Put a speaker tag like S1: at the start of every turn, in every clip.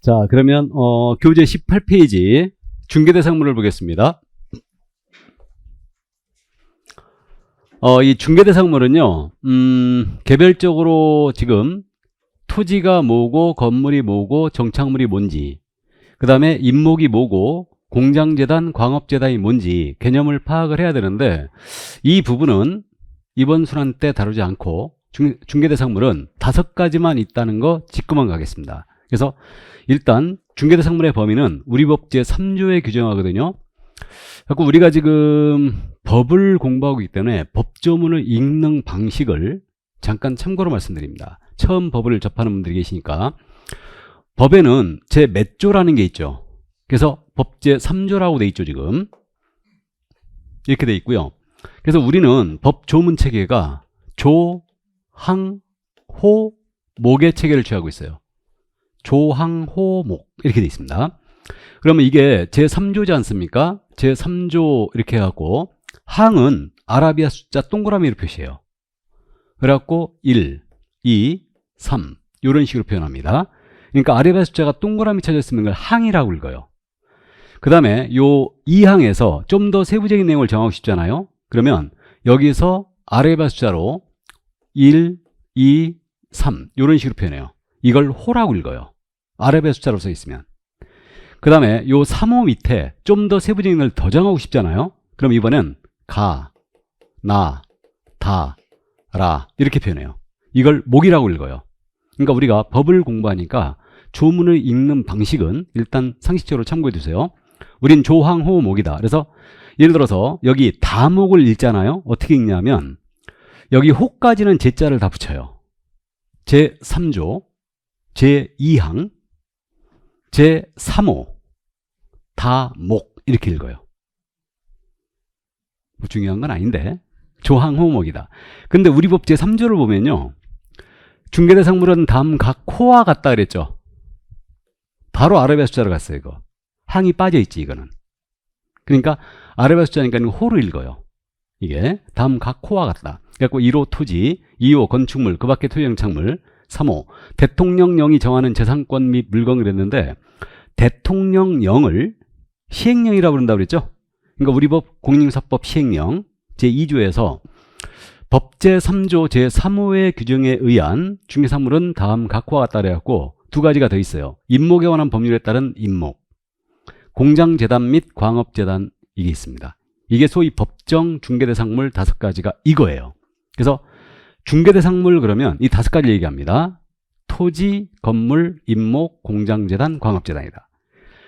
S1: 자, 그러면 교재 18페이지 중개대상물을 보겠습니다. 이 중개대상물은요, 개별적으로 지금 토지가 뭐고 건물이 뭐고 정착물이 뭔지, 그 다음에 임목이 뭐고 공장재단, 광업재단이 뭔지 개념을 파악을 해야 되는데, 이 부분은 이번 순환 때 다루지 않고 중개대상물은 5가지만 있다는 거 짚고만 가겠습니다. 그래서 일단 중개대상물의 범위는 우리 법 제3조에 규정하거든요. 그래서 우리가 지금 법을 공부하고 있기 때문에 법조문을 읽는 방식을 잠깐 참고로 말씀드립니다. 처음 법을 접하는 분들이 계시니까. 법에는 제 몇 조라는 게 있죠. 그래서 법 제3조라고 돼 있죠. 지금 이렇게 돼 있고요. 그래서 우리는 법 조문 체계가 조, 항, 호, 목의 체계를 취하고 있어요. 조, 항, 호, 목 이렇게 돼 있습니다. 그러면 이게 제3조지 않습니까? 제3조 이렇게 해갖고 항은 아라비아 숫자 동그라미로 표시해요. 그래갖고 1, 2, 3 이런 식으로 표현합니다. 그러니까 아라비아 숫자가 동그라미 쳐져 있는 걸 항이라고 읽어요. 그 다음에 요 2항에서 좀 더 세부적인 내용을 정하고 싶잖아요. 그러면 여기서 아라비아 숫자로 1, 2, 3 이런 식으로 표현해요. 이걸 호라고 읽어요. 아라비아 숫자로 써 있으면. 그 다음에 요 3호 밑에 좀 더 세부적인 걸 더 정하고 싶잖아요. 그럼 이번엔 가, 나, 다, 라 이렇게 표현해요. 이걸 목이라고 읽어요. 그러니까 우리가 법을 공부하니까 조문을 읽는 방식은 일단 상식적으로 참고해 두세요. 우린 조항호 목이다. 그래서 예를 들어서 여기 다목을 읽잖아요. 어떻게 읽냐면 여기 호까지는 제자를 다 붙여요. 제3조, 제2항, 제3호, 다목 이렇게 읽어요. 뭐 중요한 건 아닌데 조항호목이다. 근데 우리 법 제3조를 보면요. 중개대상물은 다음 각 호와 같다 그랬죠. 바로 아라비아 숫자로 갔어요. 이거 항이 빠져있지 이거는. 그러니까 아라비아 숫자니까 호를 읽어요. 이게 다음 각 호와 같다. 그래갖고 1호 토지, 2호 건축물, 그 밖에 토지 정착물, 3호 대통령령이 정하는 재산권 및 물건 그랬는데 대통령령을 시행령이라고 부른다고 그랬죠. 그러니까 우리 법 공인중개사법 시행령 제2조에서 법 제3조 제3호의 규정에 의한 중개사물은 다음 각호와 같다 그래갖고 2가지가 더 있어요. 임목에 관한 법률에 따른 임목, 공장재단 및 광업재단 이게 있습니다. 이게 소위 법정 중개대상물 5가지가 이거예요. 그래서 중개대상물 그러면 이 5가지 얘기합니다. 토지, 건물, 임목, 공장재단, 광업재단이다.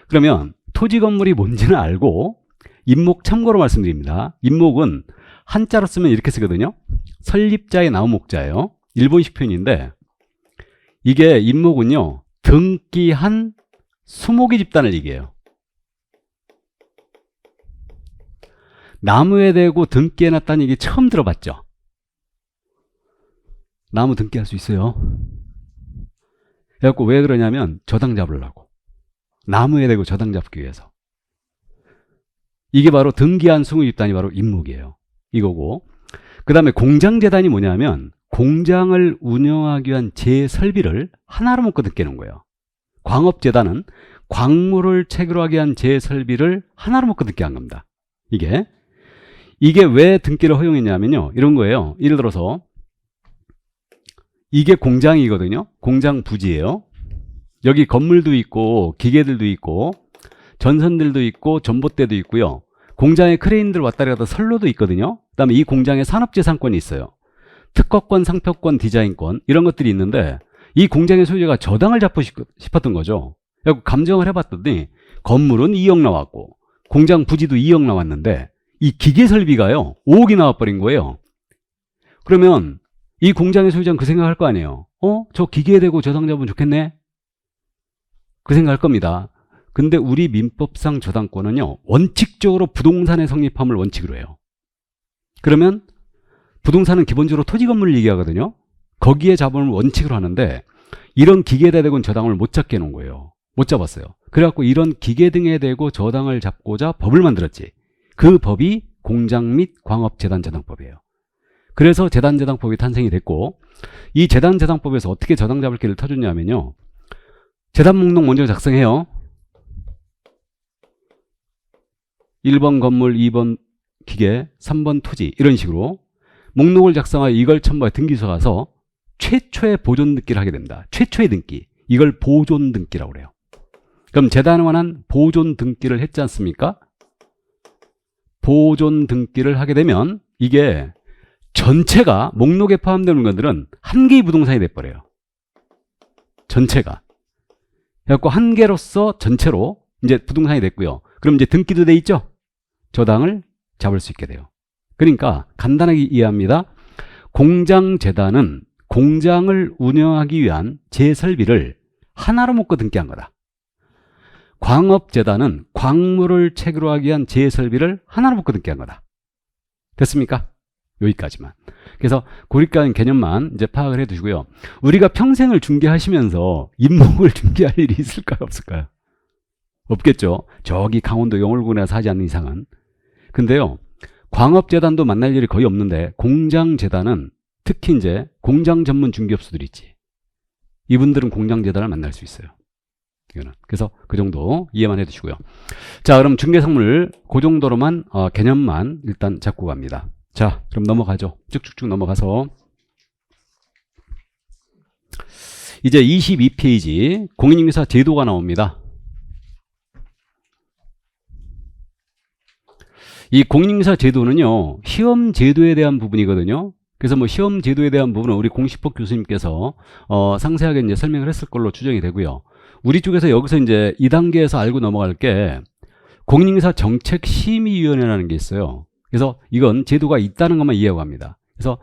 S1: 그러면 토지, 건물이 뭔지는 알고 임목 참고로 말씀드립니다. 임목은 한자로 쓰면 이렇게 쓰거든요. 설립자의 나무목자예요. 일본식 표현인데 이게 임목은요. 등기한 수목의 집단을 얘기해요. 나무에 대고 등기해놨다는 얘기 처음 들어봤죠? 나무 등기할 수 있어요. 그래갖고 왜 그러냐면 저당 잡으려고. 나무에 대고 저당 잡기 위해서. 이게 바로 등기한 수목 집단이 바로 임목이에요. 이거고. 그 다음에 공장재단이 뭐냐면 공장을 운영하기 위한 재설비를 하나로 묶어 등기하는 거예요. 광업재단은 광물을 채굴하기 위한 재설비를 하나로 묶어 등기한 겁니다. 이게 왜 등기를 허용했냐면요. 이런 거예요. 예를 들어서 이게 공장이거든요. 공장 부지예요. 여기 건물도 있고 기계들도 있고 전선들도 있고 전봇대도 있고요. 공장에 크레인들 왔다 갔다 선로도 있거든요. 그 다음에 이 공장에 산업재산권이 있어요. 특허권, 상표권, 디자인권 이런 것들이 있는데 이 공장의 소유자가 저당을 잡고 싶었던 거죠. 감정을 해봤더니 건물은 2억 나왔고 공장 부지도 2억 나왔는데 이 기계 설비가요 5억이 나와버린 거예요. 그러면 이 공장의 소유자는 그 생각할 거 아니에요. 저 기계에 대고 저당 잡으면 좋겠네. 그 생각할 겁니다. 근데 우리 민법상 저당권은요 원칙적으로 부동산의 성립함을 원칙으로 해요. 그러면 부동산은 기본적으로 토지 건물을 얘기하거든요. 거기에 자본을 원칙으로 하는데 이런 기계에 대고 저당을 못 잡게 해놓은 거예요. 못 잡았어요. 그래갖고 이런 기계 등에 대고 저당을 잡고자 법을 만들었지. 그 법이 공장 및 광업재단저당법이에요. 그래서 재단저당법이 탄생이 됐고 이 재단저당법에서 어떻게 저당 잡을 길을 터줬냐면요. 재단 목록 먼저 작성해요. 1번 건물, 2번 기계, 3번 토지 이런 식으로 목록을 작성하여 이걸 첨부해 등기소 가서 최초의 보존 등기를 하게 됩니다. 최초의 등기. 이걸 보존 등기라고 그래요. 그럼 재단에 관한 보존 등기를 했지 않습니까? 보존 등기를 하게 되면 이게 전체가 목록에 포함되는 물건들은 한 개의 부동산이 돼버려요. 전체가. 그래갖고 한 개로서 전체로 이제 부동산이 됐고요. 그럼 이제 등기도 돼 있죠? 저당을 잡을 수 있게 돼요. 그러니까 간단하게 이해합니다. 공장재단은 공장을 운영하기 위한 재설비를 하나로 묶어 등기한 거다. 광업재단은 광물을 채굴 하기 위한 재설비를 하나로 묶어 등기한 거다. 됐습니까? 여기까지만. 그래서 고리가는 개념만 이제 파악을 해 두시고요. 우리가 평생을 중개하시면서 임목을 중개할 일이 있을까요? 없을까요? 없겠죠. 저기 강원도 영월군에 가서 하지 않는 이상은. 근데요, 광업재단도 만날 일이 거의 없는데 공장재단은 특히 이제 공장 전문 중개업소들이 있지. 이분들은 공장재단을 만날 수 있어요. 이거는. 그래서 그 정도 이해만 해 두시고요. 자, 그럼 중개상물 그 정도로만 개념만 일단 잡고 갑니다. 자, 그럼 넘어가죠. 쭉쭉쭉 넘어가서 이제 22페이지 공인중개사 제도가 나옵니다. 이 공인중개사 제도는요, 시험 제도에 대한 부분이거든요. 그래서 뭐 시험 제도에 대한 부분은 우리 공시법 교수님께서 상세하게 이제 설명을 했을 걸로 추정이 되고요. 우리 쪽에서 여기서 이제 2단계에서 알고 넘어갈 게 공인중개사 정책심의위원회라는 게 있어요. 그래서 이건 제도가 있다는 것만 이해하고 합니다. 그래서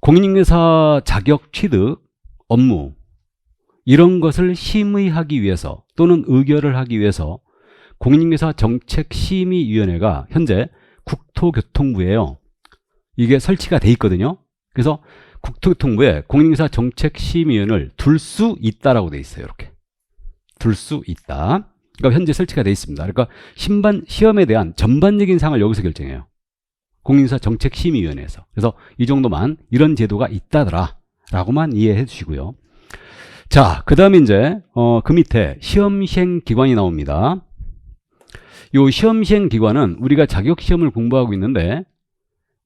S1: 공인중개사 자격 취득, 업무 이런 것을 심의하기 위해서 또는 의결을 하기 위해서 공인중개사 정책심의위원회가 현재 국토교통부에요. 이게 설치가 돼 있거든요. 그래서 국토교통부에 공인중개사 정책심의위원회를 둘 수 있다라고 돼 있어요. 이렇게 둘 수 있다. 그러니까 현재 설치가 돼 있습니다. 그러니까 시험에 대한 전반적인 사항을 여기서 결정해요. 공인중개사 정책심의위원회에서. 그래서 이 정도만 이런 제도가 있다더라 라고만 이해해 주시고요. 자, 그 다음에 이제 그 밑에 시험시행기관이 나옵니다. 이 시험시행기관은 우리가 자격시험을 공부하고 있는데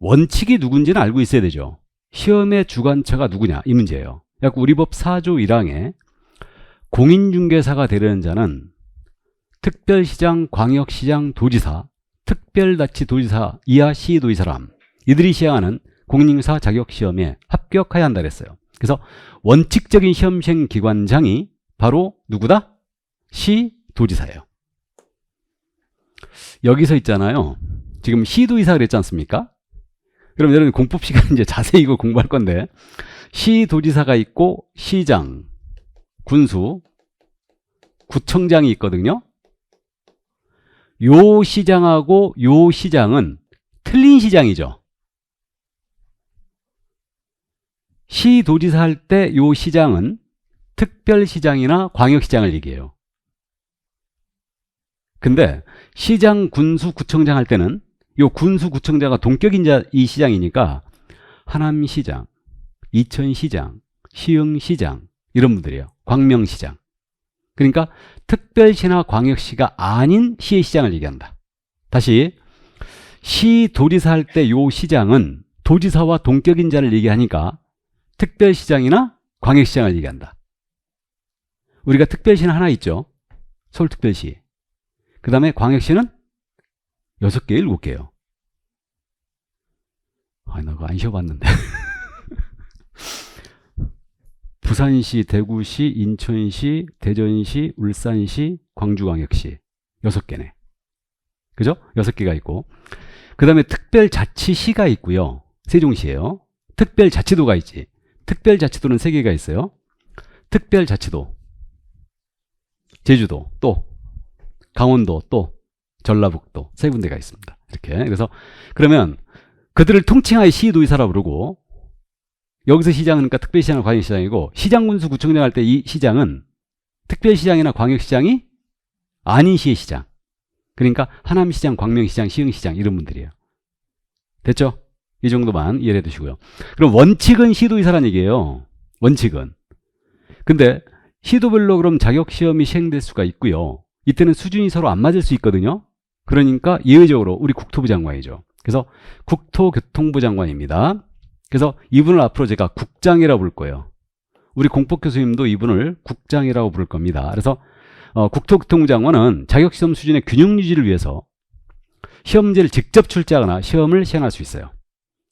S1: 원칙이 누군지는 알고 있어야 되죠. 시험의 주관처가 누구냐 이 문제예요. 약 우리 법 4조 1항에 공인중개사가 되려는 자는 특별시장, 광역시장, 도지사, 특별자치도지사 이하 시도지사람 이들이 시행하는 공인중개사 자격시험에 합격해야 한다 그랬어요. 그래서 원칙적인 시험시행기관장이 바로 누구다? 시도지사예요. 여기서 있잖아요. 지금 시도지사 그랬지 않습니까? 그럼 여러분 공법 시간 이제 자세히 이거 공부할 건데 시도지사가 있고 시장, 군수, 구청장이 있거든요. 요 시장하고 요 시장은 틀린 시장이죠. 시도지사 할 때 요 시장은 특별시장이나 광역시장을 얘기해요. 근데 시장, 군수, 구청장 할 때는 요 군수, 구청장과 동격인 이 시장이니까 하남시장, 이천시장, 시흥시장 이런 분들이에요. 광명시장. 그러니까 특별시나 광역시가 아닌 시의 시장을 얘기한다. 다시 시도지사 할 때 요 시장은 도지사와 동격인 자를 얘기하니까 특별시장이나 광역시장을 얘기한다. 우리가 특별시는 하나 있죠. 서울특별시. 그 다음에 광역시는 6개, 7개요. 아, 나 그거 안 쉬어봤는데. 부산시, 대구시, 인천시, 대전시, 울산시, 광주광역시 6개네. 그죠? 6개가 있고 그 다음에 특별자치시가 있고요. 세종시예요. 특별자치도가 있지. 특별자치도는 3개가 있어요. 특별자치도 제주도 또 강원도 또 전라북도 3군데가 있습니다. 이렇게. 그래서 그러면 그들을 통칭하여 시도지사라고 부르고 여기서 시장은 그러니까 특별시장이나 광역시장이고 시장, 군수, 구청장 할 때 이 시장은 특별시장이나 광역시장이 아닌 시의 시장. 그러니까 하남시장, 광명시장, 시흥시장 이런 분들이에요. 됐죠? 이 정도만 이해해 두시고요. 그럼 원칙은 시도지사란 얘기예요. 원칙은. 근데 시도별로 그럼 자격시험이 시행될 수가 있고요. 이때는 수준이 서로 안 맞을 수 있거든요. 그러니까 예외적으로 우리 국토부 장관이죠. 그래서 국토교통부 장관입니다. 그래서 이분을 앞으로 제가 국장이라고 부를 거예요. 우리 공법 교수님도 이분을 국장이라고 부를 겁니다. 그래서 국토교통부 장관은 자격시험 수준의 균형 유지를 위해서 시험지를 직접 출제하거나 시험을 시행할 수 있어요.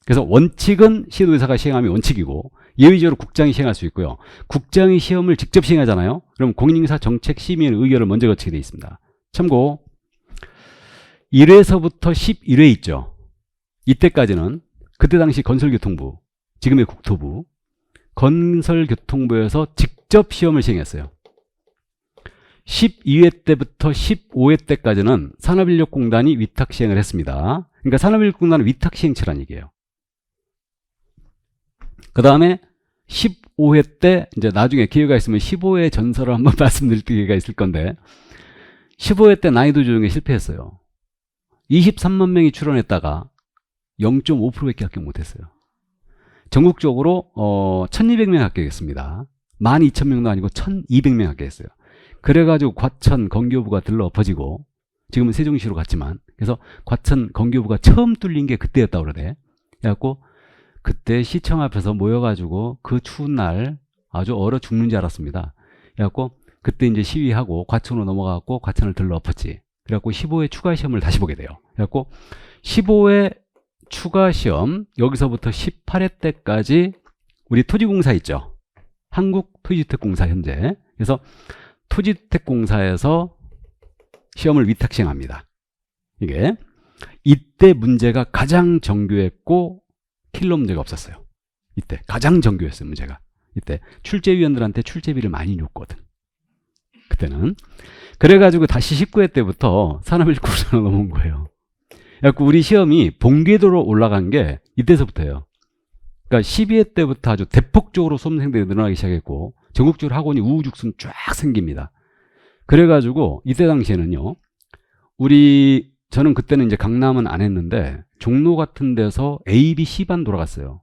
S1: 그래서 원칙은 시도의사가 시행하면 원칙이고 예외적으로 국장이 시행할 수 있고요. 국장이 시험을 직접 시행하잖아요. 그럼 공인중개사 정책심의위원 의결을 먼저 거치게 되어 있습니다. 참고 1회서부터 11회 있죠. 이때까지는 그때 당시 건설교통부, 지금의 국토부, 건설교통부에서 직접 시험을 시행했어요. 12회 때부터 15회 때까지는 산업인력공단이 위탁 시행을 했습니다. 그러니까 산업인력공단은 위탁 시행체란 얘기예요. 그 다음에 15회 때 이제 나중에 기회가 있으면 15회 전설을 한번 말씀드릴 기회가 있을 건데 15회 때 난이도 조정에 실패했어요. 23만 명이 출원했다가 0.5%밖에 합격 못했어요. 전국적으로 1200명 합격했습니다. 12,000명도 아니고 1200명 합격했어요. 그래가지고 과천 건교부가 들러 엎어지고 지금은 세종시로 갔지만 그래서 과천 건교부가 처음 뚫린 게 그때였다고 그러대. 그래갖고 그때 시청 앞에서 모여가지고 그 추운 날 아주 얼어 죽는 줄 알았습니다. 그래갖고 그때 이제 시위하고 과천으로 넘어가고 과천을 들러 엎었지. 그래갖고 15회 추가 시험을 다시 보게 돼요. 그래갖고 15회 추가 시험 여기서부터 18회 때까지 우리 토지공사 있죠. 한국토지주택공사 현재. 그래서 토지주택공사에서 시험을 위탁 시행합니다. 이게 이때 문제가 가장 정교했고 킬러 문제가 없었어요. 이때 가장 정교했어요. 문제가. 이때 출제위원들한테 출제비를 많이 줬거든. 그때는. 그래가지고 다시 19회 때부터 산업인력공사로 넘어온 거예요. 그래갖고 우리 시험이 본궤도로 올라간 게 이때서부터예요. 그러니까 12회 때부터 아주 대폭적으로 수험생들이 늘어나기 시작했고 전국적으로 학원이 우후죽순 쫙 생깁니다. 그래가지고 이때 당시에는요. 저는 그때는 이제 강남은 안 했는데 종로 같은 데서 A, B, C반 돌아갔어요.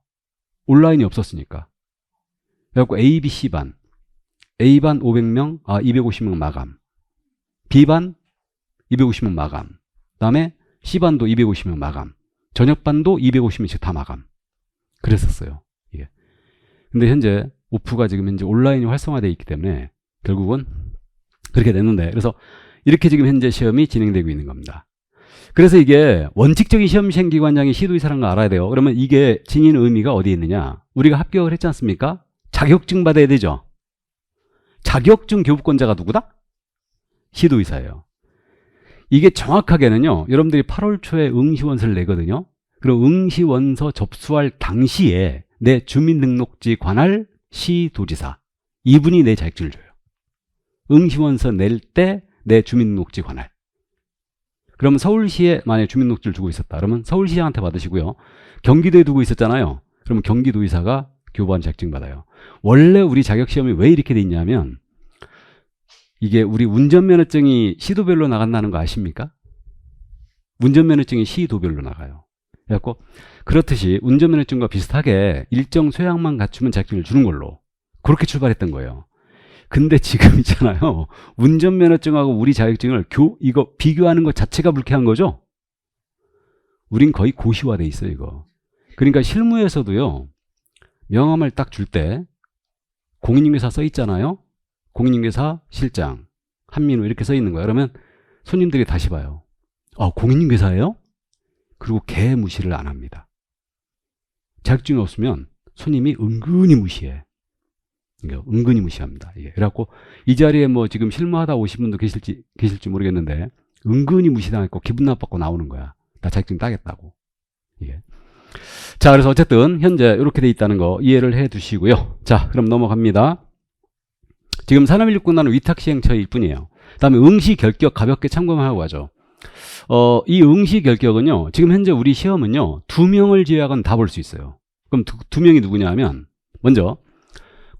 S1: 온라인이 없었으니까. 그래갖고 A, B, C반. A반 500명, 250명 마감. B반 250명 마감. 그 다음에 C반도 250명 마감. 저녁반도 250명씩 다 마감. 그랬었어요. 이게. 근데 현재 오프가 지금 현재 온라인이 활성화되어 있기 때문에 결국은 그렇게 됐는데 그래서 이렇게 지금 현재 시험이 진행되고 있는 겁니다. 그래서 이게 원칙적인 시험 시행기관장이 시도의사라는 거 알아야 돼요. 그러면 이게 지닌 의미가 어디에 있느냐? 우리가 합격을 했지 않습니까? 자격증 받아야 되죠. 자격증 교부권자가 누구다? 시도의사예요. 이게 정확하게는요. 여러분들이 8월 초에 응시원서를 내거든요. 그럼 응시원서 접수할 당시에 내 주민등록지 관할 시도지사 이분이 내 자격증을 줘요. 응시원서 낼 때 내 주민등록지 관할. 그러면 서울시에 만약에 주민등록지를 두고 있었다. 그러면 서울시장한테 받으시고요. 경기도에 두고 있었잖아요. 그러면 경기도의사가 교부한 자격증 받아요. 원래 우리 자격시험이 왜 이렇게 돼 있냐면 이게 우리 운전면허증이 시도별로 나간다는 거 아십니까? 운전면허증이 시도별로 나가요. 그래갖고 그렇듯이 운전면허증과 비슷하게 일정 소양만 갖추면 자격증을 주는 걸로 그렇게 출발했던 거예요. 근데 지금 있잖아요. 운전면허증하고 우리 자격증을 이거 비교하는 것 자체가 불쾌한 거죠? 우린 거의 고시화돼 있어요, 이거. 그러니까 실무에서도요. 명함을 딱 줄 때 공인중개사 써 있잖아요. 공인중개사 실장 한민우 이렇게 써 있는 거예요. 그러면 손님들이 다시 봐요. 공인중개사예요? 그리고 개 무시를 안 합니다. 자격증이 없으면 손님이 은근히 무시해. 은근히 무시합니다. 이게. 그래갖고 이 자리에 뭐 지금 실무하다 오신 분도 계실지 모르겠는데 은근히 무시당했고 기분 나빠갖고 나오는 거야. 나 자격증 따겠다고. 이게. 자, 그래서 어쨌든 현재 이렇게 돼 있다는 거 이해를 해 두시고요. 자, 그럼 넘어갑니다. 지금 산업인력공단은 위탁시행처일 뿐이에요. 그 다음에 응시 결격 가볍게 참고만 하고 가죠. 이 응시 결격은요. 지금 현재 우리 시험은요. 2명을 제외하고는 다 볼 수 있어요. 그럼 두 명이 누구냐 하면 먼저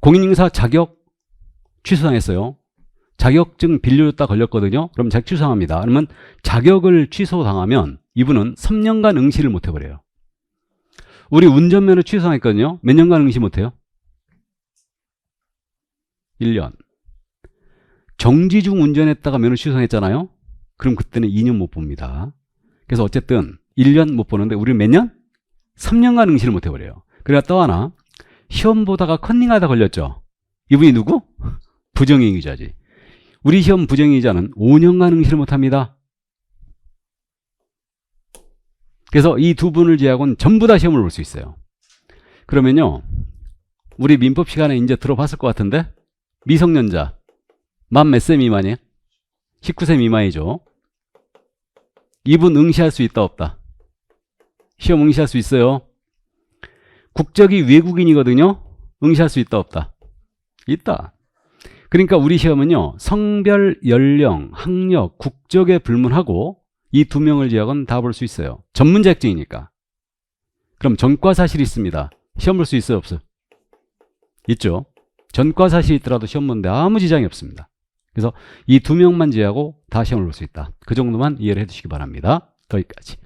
S1: 공인중개사 자격 취소당했어요. 자격증 빌려줬다 걸렸거든요. 그럼 자격 취소당합니다. 그러면 자격을 취소당하면 이분은 3년간 응시를 못 해버려요. 우리 운전면허 취소당했거든요. 몇 년간 응시 못해요? 1년. 정지 중 운전했다가 면허 취소했잖아요. 그럼 그때는 2년 못 봅니다. 그래서 어쨌든 1년 못 보는데 우리는 몇 년? 3년간 응시를 못 해버려요. 그래야 또 하나, 시험 보다가 컨닝하다 걸렸죠. 이분이 누구? 부정행위자지. 우리 시험 부정행위자는 5년간 응시를 못 합니다. 그래서 이 두 분을 제외하고는 전부 다 시험을 볼 수 있어요. 그러면요, 우리 민법 시간에 이제 들어봤을 것 같은데, 미성년자 만 몇 세 미만이에요? 19세 미만이죠. 이분 응시할 수 있다 없다? 시험 응시할 수 있어요. 국적이 외국인이거든요. 응시할 수 있다 없다? 있다. 그러니까 우리 시험은요, 성별, 연령, 학력, 국적에 불문하고 이 두 명을 제외하고는 다 볼 수 있어요. 전문 자격증이니까. 그럼 전과 사실이 있습니다. 시험 볼 수 있어요 없어요? 있죠. 전과 사실이 있더라도 시험 보는데 아무 지장이 없습니다. 그래서 이 두 명만 제외하고 다 시험을 볼 수 있다. 그 정도만 이해를 해두시기 바랍니다. 거기까지.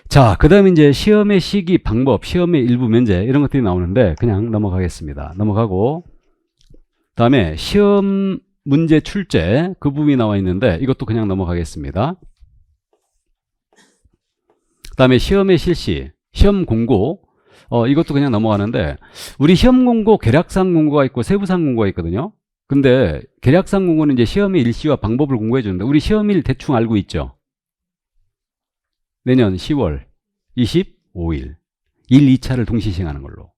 S1: 자, 그 다음에 이제 시험의 시기, 방법, 시험의 일부 면제 이런 것들이 나오는데 그냥 넘어가겠습니다. 넘어가고, 다음에 시험 문제 출제 그 부분이 나와 있는데 이것도 그냥 넘어가겠습니다. 다음에 시험의 실시, 시험 공고, 이것도 그냥 넘어가는데, 우리 시험 공고 계략상 공고가 있고 세부상 공고가 있거든요. 근데 계략상 공고는 이제 시험의 일시와 방법을 공고해 주는데 우리 시험일 대충 알고 있죠. 내년 10월 25일 1, 2차를 동시 시행하는 걸로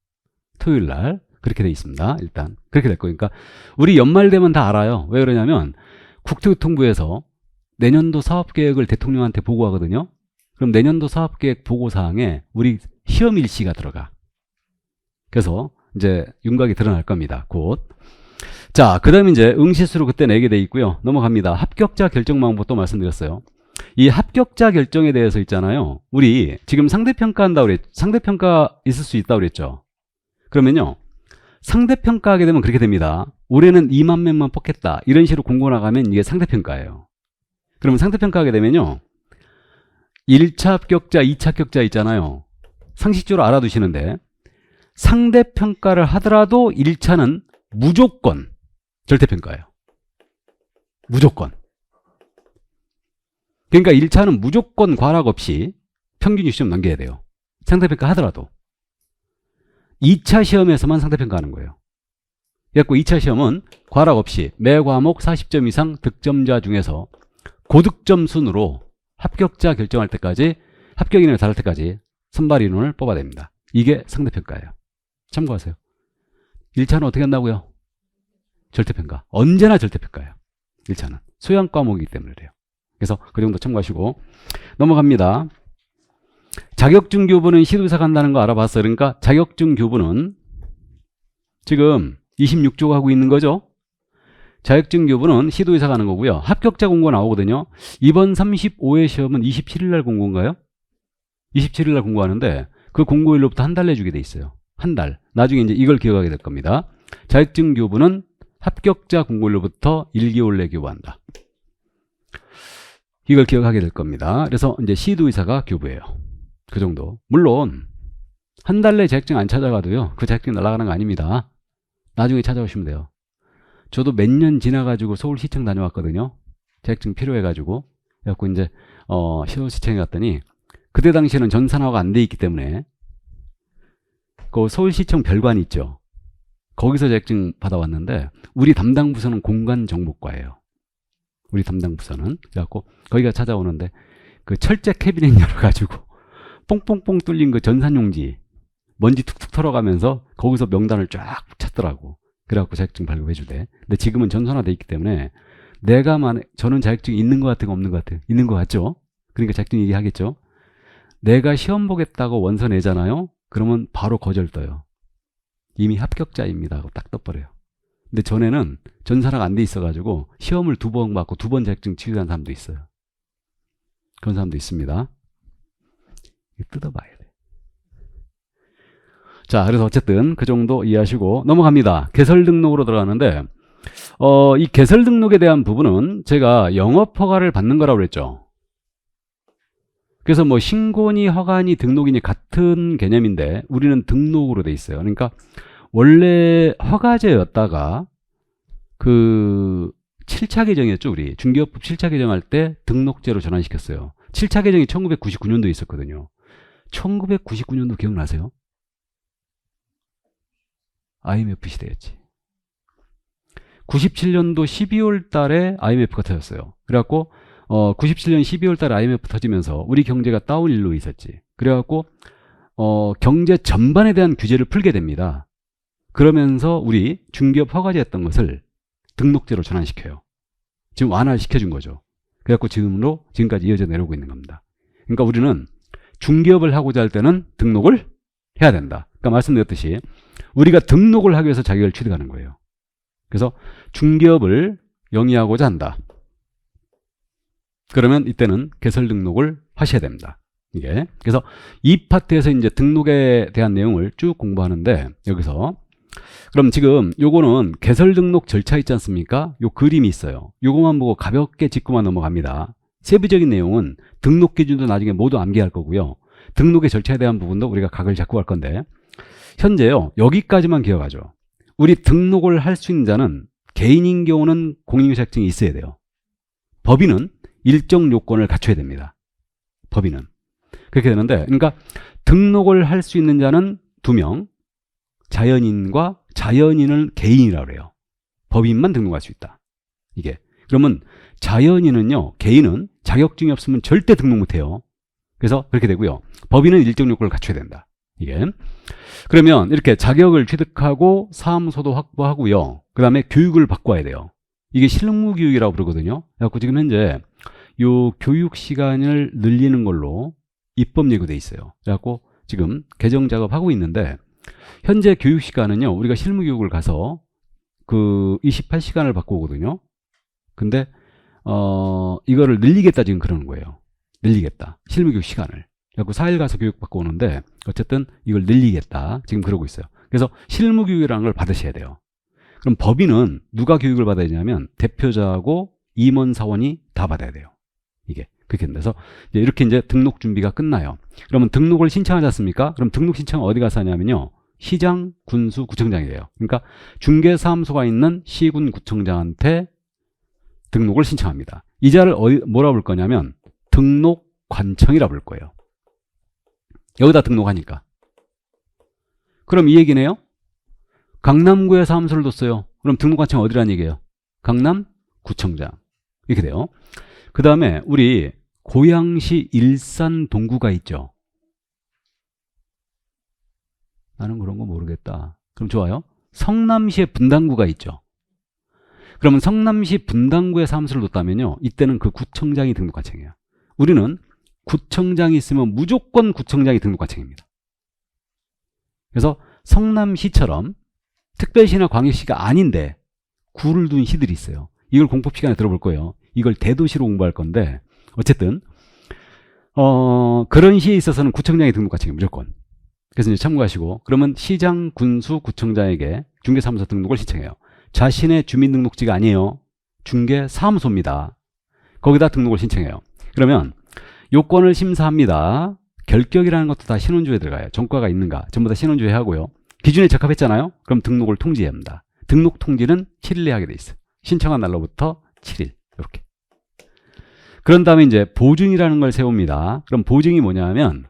S1: 토요일 날 그렇게 돼 있습니다. 일단 그렇게 될 거니까 우리 연말 되면 다 알아요. 왜 그러냐면 국토교통부에서 내년도 사업계획을 대통령한테 보고하거든요. 그럼 내년도 사업계획 보고사항에 우리 시험 일시가 들어가. 그래서 이제 윤곽이 드러날 겁니다. 곧. 자, 그 다음에 이제 응시수로 그때 내게 돼 있고요. 넘어갑니다. 합격자 결정 방법 또 말씀드렸어요. 이 합격자 결정에 대해서 있잖아요. 우리 지금 상대평가 상대평가 있을 수 있다고 그랬죠. 그러면요, 상대평가하게 되면 그렇게 됩니다. 올해는 2만 명만 뽑겠다. 이런 식으로 공고 나가면 이게 상대평가예요. 그러면 상대평가하게 되면요, 1차 합격자, 2차 합격자 있잖아요. 상식적으로 알아두시는데 상대평가를 하더라도 1차는 무조건 절대평가예요. 무조건. 그러니까 1차는 무조건 과락 없이 평균 60점 넘겨야 돼요. 상대평가 하더라도. 2차 시험에서만 상대평가하는 거예요. 그래서 2차 시험은 과락 없이 매 과목 40점 이상 득점자 중에서 고득점 순으로 합격자 결정할 때까지, 합격 인원을 달할 때까지 선발 인원을 뽑아냅니다. 이게 상대평가예요. 참고하세요. 1차는 어떻게 한다고요? 절대평가. 언제나 절대평가예요. 1차는. 소양 과목이기 때문에 그래요. 그래서 그 정도 참고하시고 넘어갑니다. 자격증 교부는 시도의사 간다는 거 알아봤어요. 그러니까 자격증 교부는 지금 26조가 하고 있는 거죠. 자격증 교부는 시도의사 가는 거고요. 합격자 공고 나오거든요. 이번 35회 시험은 27일 날 공고인가요? 27일 날 공고하는데 그 공고일로부터 한 달 내주게 돼 있어요. 한 달. 나중에 이제 이걸 기억하게 될 겁니다. 자격증 교부는 합격자 공고일로부터 1개월 내 교부한다. 이걸 기억하게 될 겁니다. 그래서 이제 시도의사가 교부예요. 그 정도. 물론 한 달 내 자격증 안 찾아가도요, 그 자격증 날아가는 거 아닙니다. 나중에 찾아오시면 돼요. 저도 몇 년 지나가지고 서울시청 다녀왔거든요. 자격증 필요해가지고. 그래갖고 이제 서울시청에 갔더니 그때 당시에는 전산화가 안 돼 있기 때문에 그 서울시청 별관 있죠. 거기서 자격증 받아왔는데 우리 담당 부서는 공간정보과예요. 우리 담당 부서는. 그래갖고 거기가 찾아오는데 그 철제 캐비넷 열어가지고 뽕뽕뽕 뚫린 그 전산용지 먼지 툭툭 털어가면서 거기서 명단을 쫙 찾더라고. 그래갖고 자격증 발급해 주대. 근데 지금은 전산화돼 있기 때문에 저는 자격증이 있는 것 같아요, 없는 것 같아요? 있는 것 같죠? 그러니까 자격증 얘기하겠죠? 내가 시험 보겠다고 원서 내잖아요? 그러면 바로 거절 떠요. 이미 합격자입니다 하고 딱 떠버려요. 근데 전에는 전산화가 안 돼 있어가지고 시험을 2번 받고 2번 자격증 취소한 사람도 있어요. 그런 사람도 있습니다. 뜯어봐야 돼. 자, 그래서 어쨌든 그 정도 이해하시고 넘어갑니다. 개설 등록으로 들어가는데 이 개설 등록에 대한 부분은 제가 영업 허가를 받는 거라고 그랬죠. 그래서 뭐 신고니 허가니 등록이니 같은 개념인데 우리는 등록으로 돼 있어요. 그러니까 원래 허가제였다가 그 7차 개정이었죠, 우리. 중개업법 7차 개정할 때 등록제로 전환시켰어요. 7차 개정이 1999년도에 있었거든요. 1999년도 기억나세요? IMF 시대였지. 97년도 12월 달에 IMF가 터졌어요. 그래갖고 97년 12월 달에 IMF 터지면서 우리 경제가 다운힐로 있었지. 그래갖고 경제 전반에 대한 규제를 풀게 됩니다. 그러면서 우리 중개업 허가제였던 것을 등록제로 전환시켜요. 지금 완화를 시켜준 거죠. 그래갖고 지금까지 이어져 내려오고 있는 겁니다. 그러니까 우리는 중개업을 하고자 할 때는 등록을 해야 된다. 그러니까 말씀드렸듯이 우리가 등록을 하기 위해서 자격을 취득하는 거예요. 그래서 중개업을 영위하고자 한다. 그러면 이때는 개설 등록을 하셔야 됩니다. 이게. 그래서 이 파트에서 이제 등록에 대한 내용을 쭉 공부하는데 여기서 그럼 지금 요거는 개설 등록 절차 있지 않습니까? 요 그림이 있어요. 요거만 보고 가볍게 짚고만 넘어갑니다. 세부적인 내용은 등록 기준도 나중에 모두 암기할 거고요. 등록의 절차에 대한 부분도 우리가 각을 잡고 갈 건데 현재요. 여기까지만 기억하죠. 우리 등록을 할 수 있는 자는 개인인 경우는 공인중개사증이 있어야 돼요. 법인은 일정 요건을 갖춰야 됩니다. 법인은. 그렇게 되는데 그러니까 등록을 할 수 있는 자는 2명, 자연인과 자연인을 개인이라고 그래요. 법인만 등록할 수 있다. 이게. 그러면 자연인은요, 개인은 자격증이 없으면 절대 등록 못해요. 그래서 그렇게 되고요. 법인은 일정 요건을 갖춰야 된다. 이게. 그러면 이렇게 자격을 취득하고 사무소도 확보하고요. 그 다음에 교육을 받고 와야 돼요. 이게 실무교육이라고 부르거든요. 그래서 지금 현재 요 교육 시간을 늘리는 걸로 입법 예고돼 있어요. 그래갖고 지금 개정 작업하고 있는데 현재 교육 시간은요. 우리가 실무교육을 가서 그 28시간을 받고 오거든요. 근데 이거를 늘리겠다 지금 그러는 거예요. 늘리겠다. 실무교육 시간을. 그래갖고 4일 가서 교육받고 오는데 어쨌든 이걸 늘리겠다. 지금 그러고 있어요. 그래서 실무교육이라는 걸 받으셔야 돼요. 그럼 법인은 누가 교육을 받아야 되냐면 대표자하고 임원사원이 다 받아야 돼요. 이게 그렇게 돼서 이렇게 이제 등록 준비가 끝나요. 그러면 등록을 신청하지 않습니까? 그럼 등록 신청 어디 가서 하냐면요. 시장, 군수, 구청장이래요. 그러니까 중개사무소가 있는 시군 구청장한테 등록을 신청합니다. 이 자를 뭐라 부를 거냐면 등록관청이라 부를 거예요. 여기다 등록하니까. 그럼 이 얘기네요. 강남구에 사무소를 뒀어요. 그럼 등록관청 어디란 얘기예요? 강남구청장. 이렇게 돼요. 그 다음에 우리 고양시 일산 동구가 있죠. 나는 그런 거 모르겠다. 그럼 좋아요. 성남시에 분당구가 있죠. 그러면 성남시 분당구에 사무소를 뒀다면요. 이때는 그 구청장이 등록관청이에요. 우리는 구청장이 있으면 무조건 구청장이 등록관청입니다. 그래서 성남시처럼 특별시나 광역시가 아닌데 구를 둔 시들이 있어요. 이걸 공법 시간에 들어볼 거예요. 이걸 대도시로 공부할 건데 어쨌든 그런 시에 있어서는 구청장이 등록관청이에요. 무조건. 그래서 이제 참고하시고 그러면 시장, 군수, 구청장에게 중개사무소 등록을 신청해요. 자신의 주민등록지가 아니에요. 중개사무소입니다. 거기다 등록을 신청해요. 그러면 요건을 심사합니다. 결격이라는 것도 다 신원조에 들어가요. 전과가 있는가 전부 다 신원조에 하고요. 기준에 적합했잖아요. 그럼 등록을 통지해야 합니다. 등록 통지는 7일 내에 하게 돼 있어요. 신청한 날로부터 7일 이렇게. 그런 다음에 이제 보증이라는 걸 세웁니다. 그럼 보증이 뭐냐면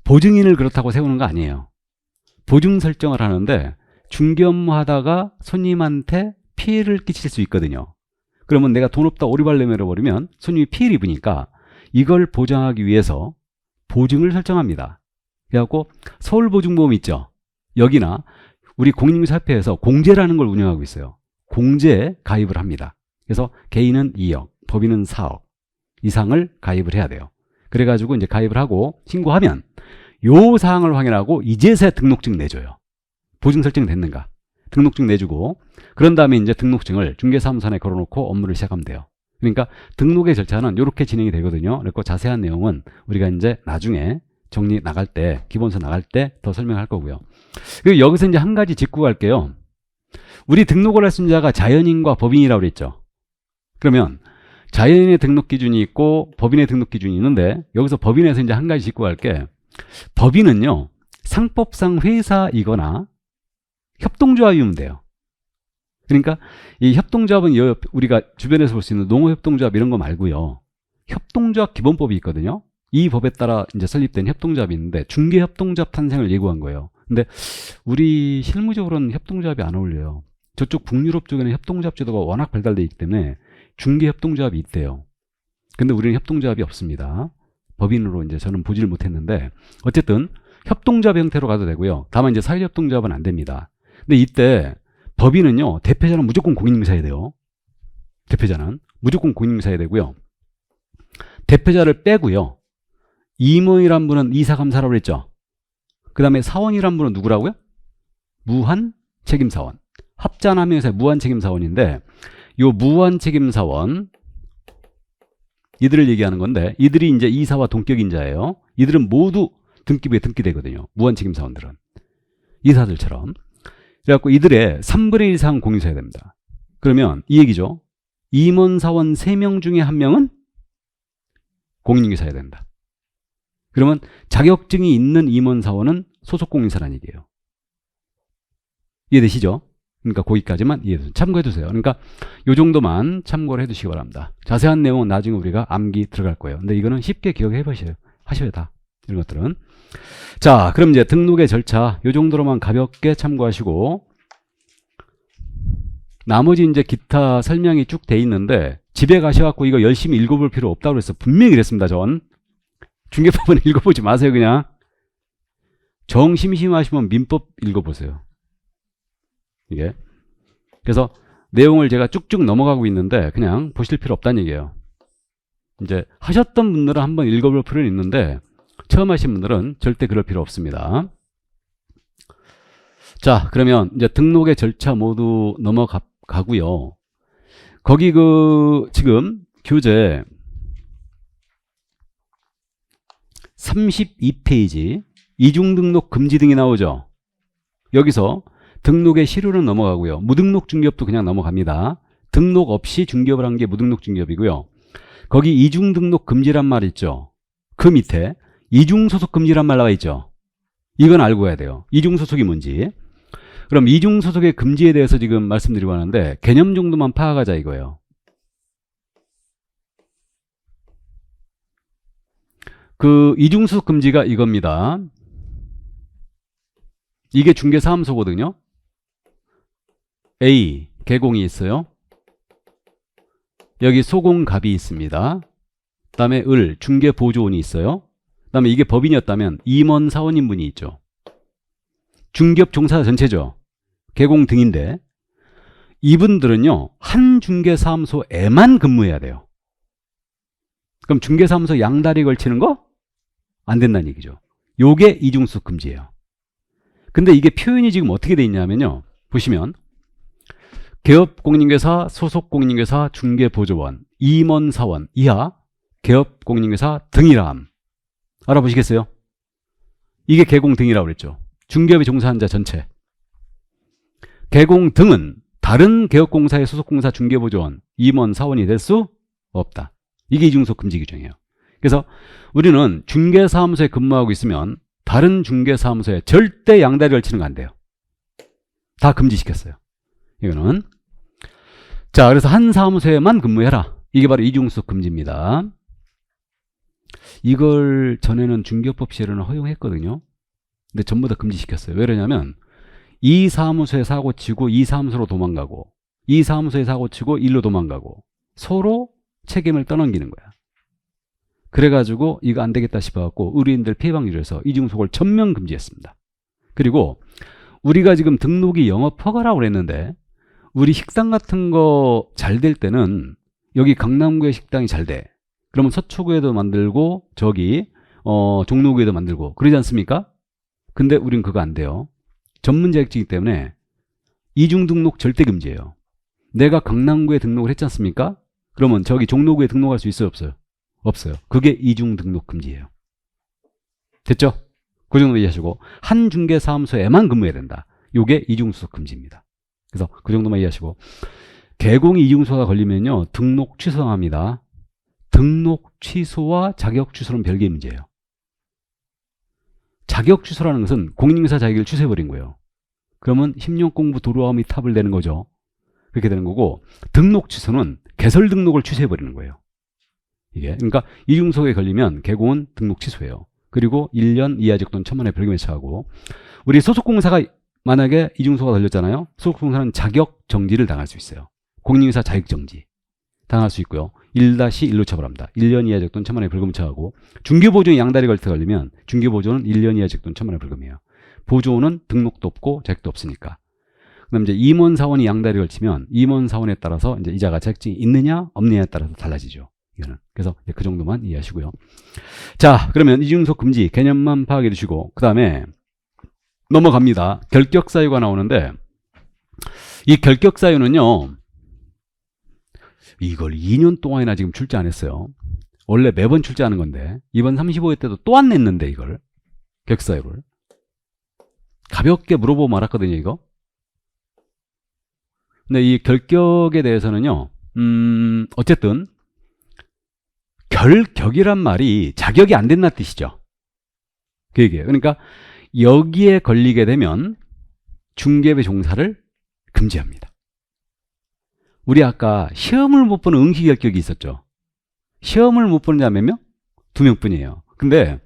S1: 보증인을 그렇다고 세우는 거 아니에요. 보증 설정을 하는데 중개 업무 하다가 손님한테 피해를 끼칠 수 있거든요. 그러면 내가 돈 없다 오리발 내밀어버리면 손님이 피해를 입으니까 이걸 보장하기 위해서 보증을 설정합니다. 그래갖고 서울보증보험 있죠. 여기나 우리 공인중개사협회에서 공제라는 걸 운영하고 있어요. 공제에 가입을 합니다. 그래서 개인은 2억, 법인은 4억 이상을 가입을 해야 돼요. 그래가지고 이제 가입을 하고 신고하면 요 사항을 확인하고 이제서야 등록증 내줘요. 보증 설정됐는가? 등록증 내주고 그런 다음에 이제 등록증을 중개사무소에 걸어놓고 업무를 시작하면 돼요. 그러니까 등록의 절차는 이렇게 진행이 되거든요. 그리고 자세한 내용은 우리가 이제 나중에 정리 나갈 때, 기본서 나갈 때 더 설명할 거고요. 그리고 여기서 이제 한 가지 짚고 갈게요. 우리 등록을 할 수 있는 자가 자연인과 법인이라고 그랬죠. 그러면 자연인의 등록 기준이 있고 법인의 등록 기준이 있는데 여기서 법인에서 이제 한 가지 짚고 갈게. 법인은요, 상법상 회사이거나 협동조합이면 돼요. 그러니까 이 협동조합은 우리가 주변에서 볼 수 있는 농어협동조합 이런 거 말고요. 협동조합 기본법이 있거든요. 이 법에 따라 이제 설립된 협동조합이 있는데 중개협동조합 탄생을 예고한 거예요. 근데 우리 실무적으로는 협동조합이 안 어울려요. 저쪽 북유럽 쪽에는 협동조합 제도가 워낙 발달되어 있기 때문에 중개협동조합이 있대요. 근데 우리는 협동조합이 없습니다. 법인으로 이제 저는 보지를 못했는데 어쨌든 협동조합 형태로 가도 되고요. 다만 이제 사회협동조합은 안 됩니다. 근데 이때 법인은요, 대표자는 무조건 공인인사해야 돼요. 대표자는 무조건 공인인사해야 되고요. 대표자를 빼고요. 임원이란 분은 이사감사라고 그랬죠. 그 다음에 사원이란 분은 누구라고요? 무한책임사원. 합산하면서 무한책임사원인데 요 무한책임사원 이들을 얘기하는 건데 이들이 이제 이사와 동격인 자예요. 이들은 모두 등기부에 등기되거든요. 무한책임사원들은. 이사들처럼. 그래갖고 이들의 3분의 1 이상 공인사해야 됩니다. 그러면 이 얘기죠. 임원사원 3명 중에 1명은 공인인사해야 된다. 그러면 자격증이 있는 임원사원은 소속공인사라는 얘기예요. 이해되시죠? 그러니까 거기까지만 참고해 두세요. 그러니까 요 정도만 참고를 해 두시기 바랍니다. 자세한 내용은 나중에 우리가 암기 들어갈 거예요. 근데 이거는 쉽게 기억해 보셔야 하셔야 다. 이런 것들은. 자, 그럼 이제 등록의 절차 요 정도로만 가볍게 참고하시고 나머지 이제 기타 설명이 쭉 돼 있는데 집에 가셔갖고 이거 열심히 읽어볼 필요 없다고 그래서 분명히 그랬습니다. 전 중개법은 읽어보지 마세요. 그냥 정 심심하시면 민법 읽어보세요. 이게 그래서 내용을 제가 쭉쭉 넘어가고 있는데 그냥 보실 필요 없다는 얘기예요. 이제 하셨던 분들은 한번 읽어볼 필요는 있는데 처음 하신 분들은 절대 그럴 필요 없습니다. 자, 그러면 이제 등록의 절차 모두 넘어가고요. 거기 지금 교재 32페이지 이중등록 금지 등이 나오죠. 여기서 등록의 실효는 넘어가고요. 무등록 중개업도 그냥 넘어갑니다. 등록 없이 중개업을 한 게 무등록 중개업이고요. 거기 이중등록 금지란 말 있죠. 그 밑에 이중소속 금지란 말 나와 있죠. 이건 알고 가야 돼요. 이중소속이 뭔지. 그럼 이중소속의 금지에 대해서 지금 말씀드리고 하는데 개념 정도만 파악하자 이거예요. 그 이중소속 금지가 이겁니다. 이게 중개사무소거든요. A, 개공이 있어요. 여기 소공갑이 있습니다. 그 다음에 중개보조원이 있어요. 그 다음에 이게 법인이었다면 임원 사원인분이 있죠. 중개업 종사자 전체죠. 개공 등인데 이분들은요 한 중개사무소에만 근무해야 돼요. 그럼 중개사무소 양다리 걸치는 거 안 된다는 얘기죠. 요게 이중소속 금지예요. 근데 이게 표현이 지금 어떻게 돼 있냐면요. 보시면 개업공인중개사, 소속공인중개사, 중개보조원, 임원사원 이하 개업공인중개사 등이람. 알아보시겠어요? 이게 개공 등이라고 그랬죠. 중개업에 종사한 자 전체. 개공 등은 다른 개업공사의 소속공사 중개보조원, 임원사원이 될 수 없다. 이게 이중소속 금지 규정이에요. 그래서 우리는 중개사무소에 근무하고 있으면 다른 중개사무소에 절대 양다리 걸치는 거 안 돼요. 다 금지시켰어요. 이거는. 자, 그래서 한 사무소에만 근무해라. 이게 바로 이중소속 금지입니다. 이걸 전에는 중개법 시에는 허용했거든요. 근데 전부 다 금지시켰어요. 왜 그러냐면 이 사무소에 사고 치고 이 사무소로 도망가고 이 사무소에 사고 치고 일로 도망가고 서로 책임을 떠넘기는 거야. 그래가지고 이거 안 되겠다 싶어갖고 의뢰인들 피해 방지를 해서 이중소속을 전면 금지했습니다. 그리고 우리가 지금 등록이 영업 허가라고 그랬는데 우리 식당 같은 거 잘 될 때는 여기 강남구의 식당이 잘 돼. 그러면 서초구에도 만들고 저기 종로구에도 만들고 그러지 않습니까? 근데 우린 그거 안 돼요. 전문 자격증이기 때문에 이중 등록 절대 금지예요. 내가 강남구에 등록을 했지 않습니까? 그러면 저기 종로구에 등록할 수 있어요, 없어요? 없어요. 그게 이중 등록 금지예요. 됐죠? 그 정도 이해하시고 한 중개사무소에만 근무해야 된다. 요게 이중소속 금지입니다. 그래서 그 정도만 이해하시고 개공이 이중소속가 걸리면요 등록 취소합니다. 등록 취소와 자격 취소는 별개의 문제예요. 자격 취소라는 것은 공인중개사 자격을 취소해버린 거예요. 그러면 10년 공부 도로와 및 탑을 내는 거죠. 그렇게 되는 거고, 등록 취소는 개설 등록을 취소해버리는 거예요. 이게. 그러니까 이중소에 걸리면 개공은 등록 취소예요. 그리고 1년 이하직 또는 1,000만 원의 벌금에 처하고, 우리 소속공사가 만약에 이중소가 걸렸잖아요. 소속공사는 자격 정지를 당할 수 있어요. 공인중개사 자격 정지 당할 수 있고요. 1-1로 처벌합니다. 1년 이하직 또는 1,000만 원의 벌금을 처하고, 중개보조인 양다리 걸터 걸리면 중개보조는 1년 이하직 또는 1,000만 원의 벌금이에요. 보조는 등록도 없고 자격도 없으니까. 그다음 이제 임원 사원이 양다리 걸치면 임원 사원에 따라서 이제 이자가 자격증이 있느냐 없느냐에 따라서 달라지죠. 이거는. 그래서 그 정도만 이해하시고요. 자, 그러면 이중소 금지 개념만 파악해 두시고, 그 다음에 넘어갑니다. 결격 사유가 나오는데, 이 결격 사유는요, 이걸 2년 동안이나 지금 출제 안 했어요. 원래 매번 출제하는 건데, 이번 35회 때도 또 안 냈는데, 이걸 결격 사유를 가볍게 물어보고 말았거든요, 이거. 근데 이 결격에 대해서는요, 어쨌든 결격이란 말이 자격이 안 된다는 뜻이죠. 그 얘기예요. 그러니까 여기에 걸리게 되면 중개업의 종사를 금지합니다. 우리 아까 시험을 못 보는 응시 결격이 있었죠. 시험을 못 보는 자몇 명? 2명뿐이에요. 근데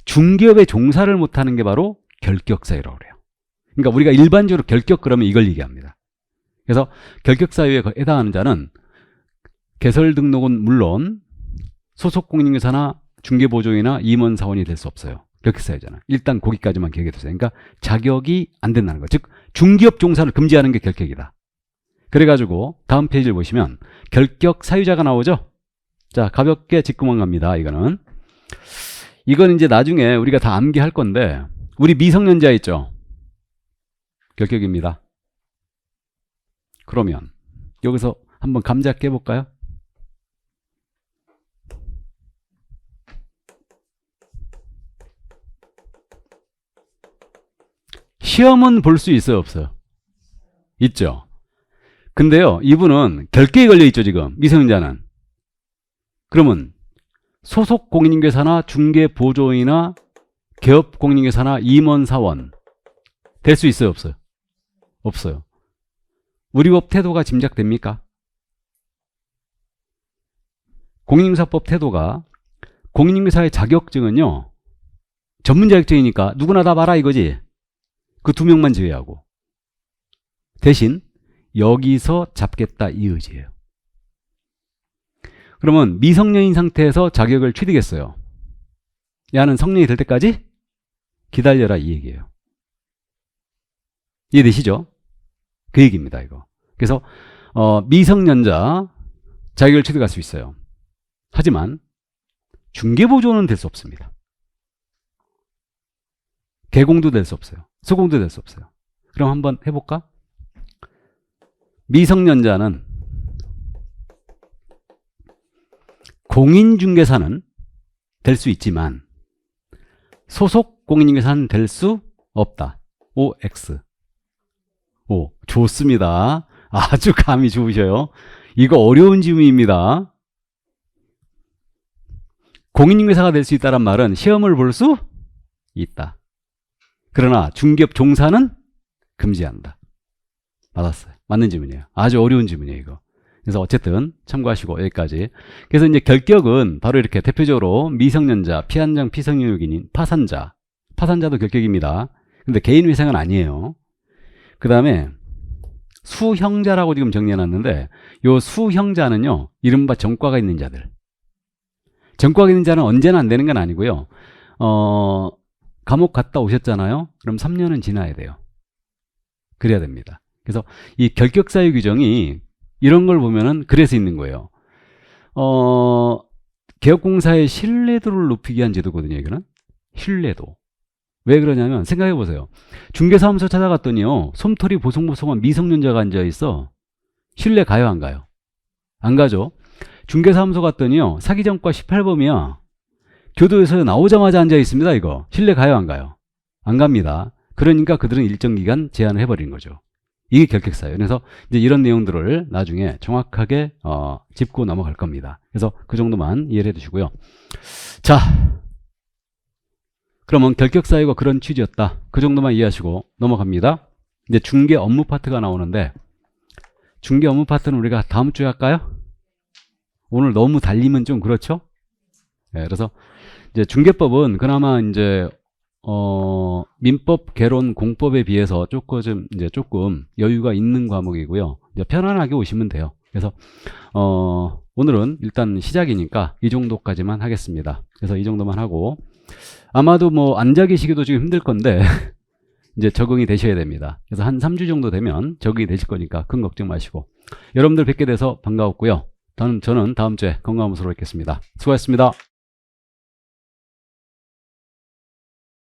S1: 중개업의 종사를 못하는 게 바로 결격 사유라고 그래요. 그러니까 우리가 일반적으로 결격 그러면 이걸 얘기합니다. 그래서 결격 사유에 해당하는 자는 개설 등록은 물론 소속 공인중개사나 중개보조인이나 임원사원이 될 수 없어요. 결격 사유잖아요. 일단 거기까지만 기억해 두세요. 그러니까 자격이 안 된다는 거. 즉 중개업 종사를 금지하는 게 결격이다. 그래가지고 다음 페이지를 보시면 결격 사유자가 나오죠. 자, 가볍게 짚고만 갑니다. 이거는 이제 나중에 우리가 다 암기할 건데, 우리 미성년자 있죠. 결격입니다. 그러면 여기서 한번 감자 깨볼까요? 시험은 볼 수 있어요, 없어요? 있죠. 근데요, 이분은 결격이 걸려 있죠, 지금. 미성년자는. 그러면 소속 공인중개사나 중개보조인이나 개업 공인중개사나 임원사원 될 수 있어요, 없어요? 없어요. 우리 법 태도가 짐작됩니까? 공인중개사법 태도가, 공인중개사의 자격증은요, 전문 자격증이니까 누구나 다 봐라 이거지. 그 2명만 제외하고. 대신 여기서 잡겠다 이 의지예요. 그러면 미성년인 상태에서 자격을 취득했어요. 야는 성년이 될 때까지 기다려라 이 얘기예요. 이해되시죠? 그 얘기입니다, 이거. 그래서 미성년자 자격을 취득할 수 있어요. 하지만 중개보조는 될 수 없습니다. 개공도 될 수 없어요. 수공도 될 수 없어요. 그럼 한번 해볼까? 미성년자는 공인중개사는 될 수 있지만 소속 공인중개사는 될 수 없다. OX. 오, 좋습니다. 아주 감이 좋으셔요. 이거 어려운 질문입니다. 공인중개사가 될 수 있다는 말은 시험을 볼 수 있다. 그러나 중개업 종사는 금지한다. 맞았어요. 맞는 질문이에요. 아주 어려운 질문이에요, 이거. 그래서 어쨌든 참고하시고 여기까지. 그래서 이제 결격은 바로 이렇게 대표적으로 미성년자, 피한장, 피성년육인인 파산자. 파산자도 결격입니다. 근데 개인회생은 아니에요. 그 다음에 수형자라고 지금 정리해놨는데, 요 수형자는요, 이른바 전과가 있는 자들. 전과가 있는 자는 언제나 안 되는 건 아니고요. 감옥 갔다 오셨잖아요. 그럼 3년은 지나야 돼요. 그래야 됩니다. 그래서 이 결격사유 규정이 이런 걸 보면은 그래서 있는 거예요. 개업공사의 신뢰도를 높이기 위한 제도거든요, 이거는. 신뢰도. 왜 그러냐면 생각해 보세요. 중개사무소 찾아갔더니요, 솜털이 보송보송한 미성년자가 앉아있어. 신뢰 가요, 안 가요? 안 가죠. 중개사무소 갔더니요, 사기전과 18범이야. 교도에서 나오자마자 앉아있습니다, 이거. 신뢰 가요, 안 가요? 안 갑니다. 그러니까 그들은 일정 기간 제한을 해버린 거죠. 이게 결격사예요. 그래서 이제 이런 내용들을 나중에 정확하게 짚고 넘어갈 겁니다. 그래서 그 정도만 이해를 해두시고요. 자, 그러면 결격사유가 그런 취지였다. 그 정도만 이해하시고 넘어갑니다. 이제 중개 업무 파트가 나오는데, 중개 업무 파트는 우리가 다음 주에 할까요? 오늘 너무 달리면 좀 그렇죠? 네, 그래서 이제 중개법은 그나마 이제 민법, 개론, 공법에 비해서 조금 여유가 있는 과목이고요. 이제 편안하게 오시면 돼요. 그래서 오늘은 일단 시작이니까 이 정도까지만 하겠습니다. 그래서 이 정도만 하고 아마도 뭐 앉아 계시기도 지금 힘들 건데 이제 적응이 되셔야 됩니다. 그래서 한 3주 정도 되면 적응이 되실 거니까 큰 걱정 마시고 여러분들 뵙게 돼서 반가웠고요. 저는 다음 주에 건강한 모습으로 뵙겠습니다. 수고하셨습니다.